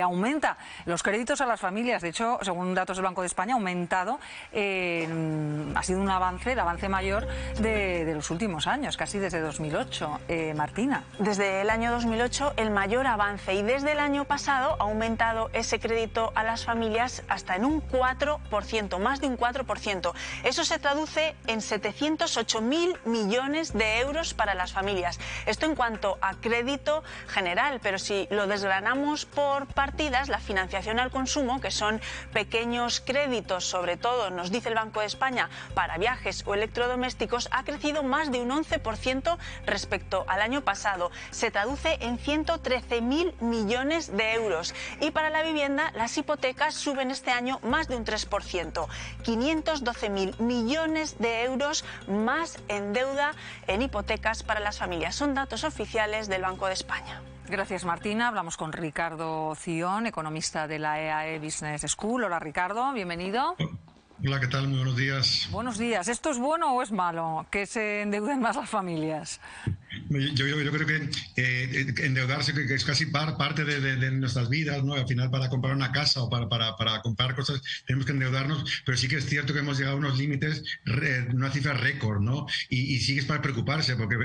Aumenta los créditos a las familias. De hecho, según datos del Banco de España, ha aumentado, ha sido un avance, el avance mayor de los últimos años, casi desde 2008. Martina. Desde el año 2008 el mayor avance, y desde el año pasado ha aumentado ese crédito a las familias hasta en un 4%, más de un 4%. Eso se traduce en 708.000 millones de euros para las familias. Esto en cuanto a crédito general, pero si lo desgranamos por partidas, la financiación al consumo, que son pequeños créditos, sobre todo, nos dice el Banco de España, para viajes o electrodomésticos, ha crecido más de un 11% respecto al año pasado. Se traduce en 113.000 millones de euros. Y para la vivienda, las hipotecas suben este año más de un 3%. 512.000 millones de euros más en deuda en hipotecas para las familias. Son datos oficiales del Banco de España. Gracias, Martina. Hablamos con Ricardo Ción, economista de la EAE Business School. Hola, Ricardo, bienvenido. Hola, ¿qué tal? Muy buenos días. Buenos días. ¿Esto es bueno o es malo, que se endeuden más las familias? Yo creo que endeudarse, que es casi parte de nuestras vidas, ¿no? Al final, para comprar una casa o para comprar cosas tenemos que endeudarnos, pero sí que es cierto que hemos llegado a unos límites, una cifra récord, ¿no? Y sí que es para preocuparse, porque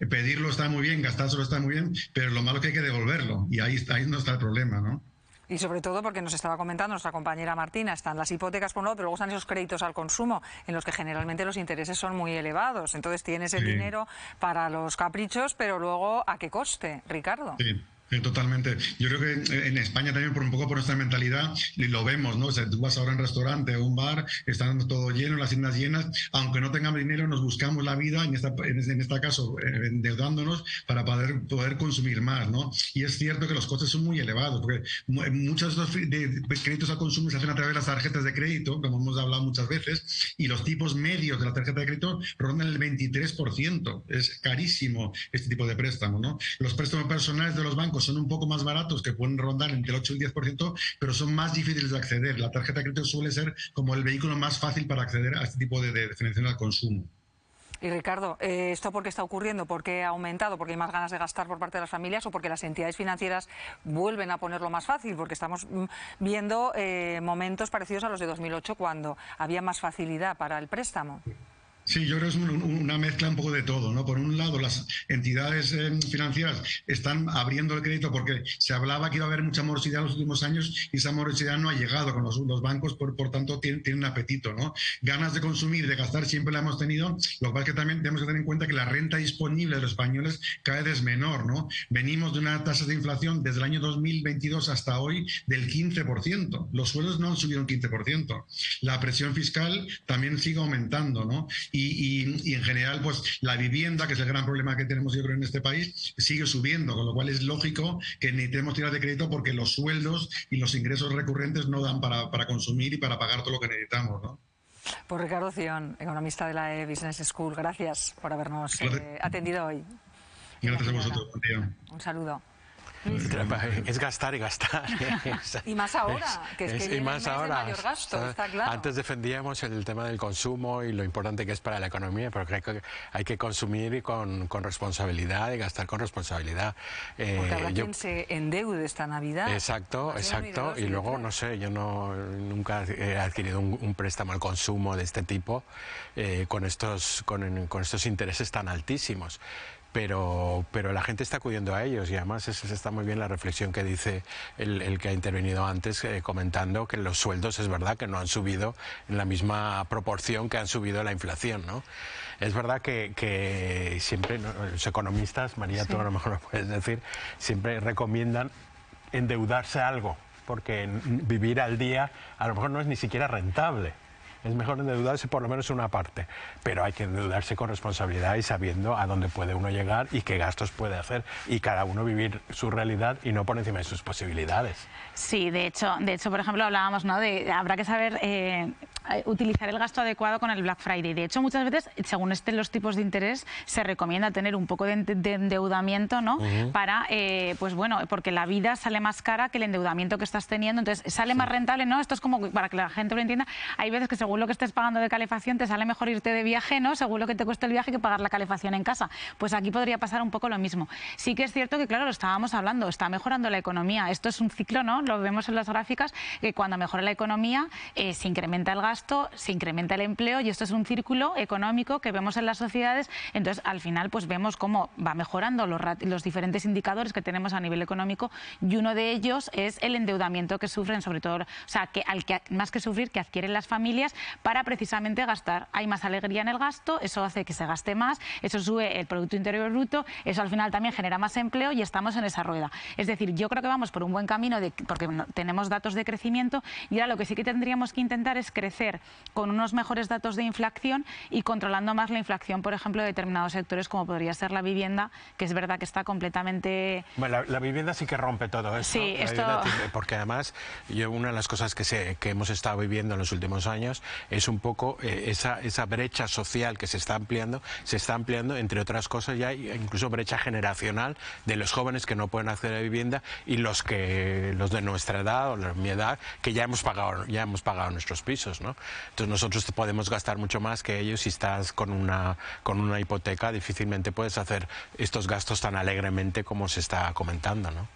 pedirlo está muy bien, gastárselo está muy bien, pero lo malo es que hay que devolverlo, y ahí no está el problema, ¿no? Y sobre todo porque nos estaba comentando nuestra compañera Martina, están las hipotecas por un lado, pero luego están esos créditos al consumo en los que generalmente los intereses son muy elevados. Entonces tienes el dinero para los caprichos, pero luego ¿a qué coste, Ricardo? Sí. Totalmente. Yo creo que en España también un poco por nuestra mentalidad lo vemos, ¿no? O sea, tú vas ahora a un restaurante o un bar, están todo lleno, las tiendas llenas, aunque no tengamos dinero nos buscamos la vida, en este caso endeudándonos para poder consumir más, ¿no? Y es cierto que los costes son muy elevados, porque muchos de estos créditos al consumo se hacen a través de las tarjetas de crédito, como hemos hablado muchas veces, y los tipos medios de la tarjeta de crédito rondan el 23%. Es carísimo este tipo de préstamo, ¿no? Los préstamos personales de los bancos son un poco más baratos, que pueden rondar entre el 8 y el 10%, pero son más difíciles de acceder. La tarjeta de crédito suele ser como el vehículo más fácil para acceder a este tipo de financiación al consumo. Y Ricardo, ¿esto por qué está ocurriendo? ¿Por qué ha aumentado? ¿Porque hay más ganas de gastar por parte de las familias o porque las entidades financieras vuelven a ponerlo más fácil? Porque estamos viendo momentos parecidos a los de 2008, cuando había más facilidad para el préstamo. Sí, yo creo que es una mezcla un poco de todo, ¿no? Por un lado, las entidades financieras están abriendo el crédito porque se hablaba que iba a haber mucha morosidad en los últimos años y esa morosidad no ha llegado con los bancos, por tanto tienen apetito, ¿no? Ganas de consumir, de gastar siempre la hemos tenido, lo cual es que también tenemos que tener en cuenta que la renta disponible de los españoles cada vez es menor, ¿no? Venimos de una tasa de inflación desde el año 2022 hasta hoy del 15%. Los sueldos no han subido un 15%. La presión fiscal también sigue aumentando, ¿no? Y en general, pues la vivienda, que es el gran problema que tenemos yo creo en este país, sigue subiendo, con lo cual es lógico que necesitemos tirar de crédito porque los sueldos y los ingresos recurrentes no dan para consumir y para pagar todo lo que necesitamos, ¿no? Pues Ricardo Ción, economista de la Business School, gracias por habernos atendido hoy. Gracias a vosotros. Buen día. Un saludo. Es gastar y gastar. Y más ahora, que es que y más ahora. Mayor gasto, está claro. Antes defendíamos el tema del consumo y lo importante que es para la economía, pero hay que consumir con responsabilidad y gastar con responsabilidad. Porque habrá quien se endeude esta Navidad. Exacto. Y luego, no sé, yo nunca he adquirido un préstamo al consumo de este tipo con estos intereses tan altísimos. Pero la gente está acudiendo a ellos y además está muy bien la reflexión que dice el que ha intervenido antes comentando que los sueldos es verdad que no han subido en la misma proporción que han subido la inflación, ¿no? Es verdad que siempre los economistas, María, tú a lo mejor lo puedes decir, siempre recomiendan endeudarse algo porque vivir al día a lo mejor no es ni siquiera rentable. Es mejor endeudarse por lo menos una parte, pero hay que endeudarse con responsabilidad y sabiendo a dónde puede uno llegar y qué gastos puede hacer y cada uno vivir su realidad y no por encima de sus posibilidades. Sí, de hecho, por ejemplo, hablábamos, ¿no? Habrá que saber utilizar el gasto adecuado con el Black Friday. De hecho, muchas veces, según estén los tipos de interés, se recomienda tener un poco de endeudamiento, ¿no? Para, pues bueno, porque la vida sale más cara que el endeudamiento que estás teniendo, entonces sale más rentable, ¿no? Esto es como, para que la gente lo entienda, hay veces que según lo que estés pagando de calefacción te sale mejor irte de viaje, ¿no? Según lo que te cueste el viaje, que pagar la calefacción en casa. Pues aquí podría pasar un poco lo mismo. Sí que es cierto que, claro, lo estábamos hablando, está mejorando la economía. Esto es un ciclo, ¿no? Lo vemos en las gráficas, que cuando mejora la economía se incrementa el gasto, se incrementa el empleo, y esto es un círculo económico que vemos en las sociedades. Entonces, al final, pues vemos cómo va mejorando los diferentes indicadores que tenemos a nivel económico, y uno de ellos es el endeudamiento que sufren, sobre todo, o sea, que más que sufrir, que adquieren las familias para precisamente gastar. Hay más alegría en el gasto, eso hace que se gaste más, eso sube el Producto Interior Bruto, eso al final también genera más empleo, y estamos en esa rueda. Es decir, yo creo que vamos por un buen camino, porque tenemos datos de crecimiento, y ahora lo que sí que tendríamos que intentar es crecer con unos mejores datos de inflación y controlando más la inflación, por ejemplo, de determinados sectores, como podría ser la vivienda, que es verdad que está completamente... Bueno, la vivienda sí que rompe todo esto. Sí, porque además, una de las cosas que hemos estado viviendo en los últimos años es un poco esa brecha social que se está ampliando, entre otras cosas, ya hay incluso brecha generacional de los jóvenes que no pueden acceder a vivienda, y los de nuestra edad o mi edad, que ya hemos pagado nuestros pisos, ¿no? Entonces nosotros podemos gastar mucho más que ellos. Si estás con una hipoteca, difícilmente puedes hacer estos gastos tan alegremente como se está comentando, ¿no?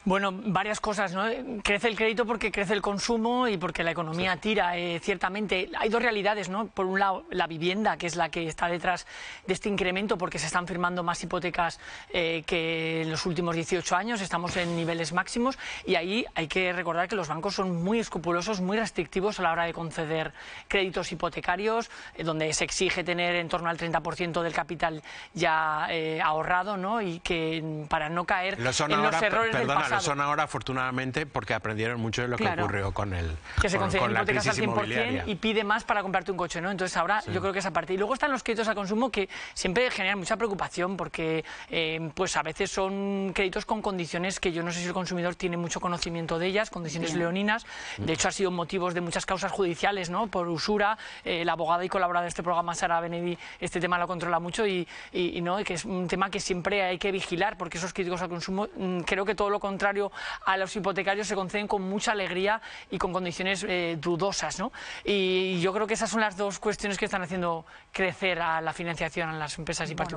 Bueno, varias cosas, ¿no? Crece el crédito porque crece el consumo y porque la economía tira, ciertamente. Hay dos realidades, ¿no? Por un lado, la vivienda, que es la que está detrás de este incremento, porque se están firmando más hipotecas que en los últimos 18 años, estamos en niveles máximos, y ahí hay que recordar que los bancos son muy escrupulosos, muy restrictivos a la hora de conceder créditos hipotecarios, donde se exige tener en torno al 30% del capital ya ahorrado, ¿no? Y que para no caer en los errores del pasado. Lo son ahora, afortunadamente, porque aprendieron mucho de lo que ocurrió con la crisis inmobiliaria. Y pide más para comprarte un coche, ¿no? Entonces ahora yo creo que esa parte. Y luego están los créditos a consumo, que siempre generan mucha preocupación, porque pues a veces son créditos con condiciones que yo no sé si el consumidor tiene mucho conocimiento de ellas, condiciones leoninas. De hecho, ha sido motivos de muchas causas judiciales, ¿no? Por usura. La abogada y colaboradora de este programa, Sara Benedi, este tema lo controla mucho, y que es un tema que siempre hay que vigilar, porque esos créditos al consumo, creo que todo lo contrario a los hipotecarios, se conceden con mucha alegría y con condiciones dudosas, ¿no? Y yo creo que esas son las dos cuestiones que están haciendo crecer a la financiación a las empresas y particulares.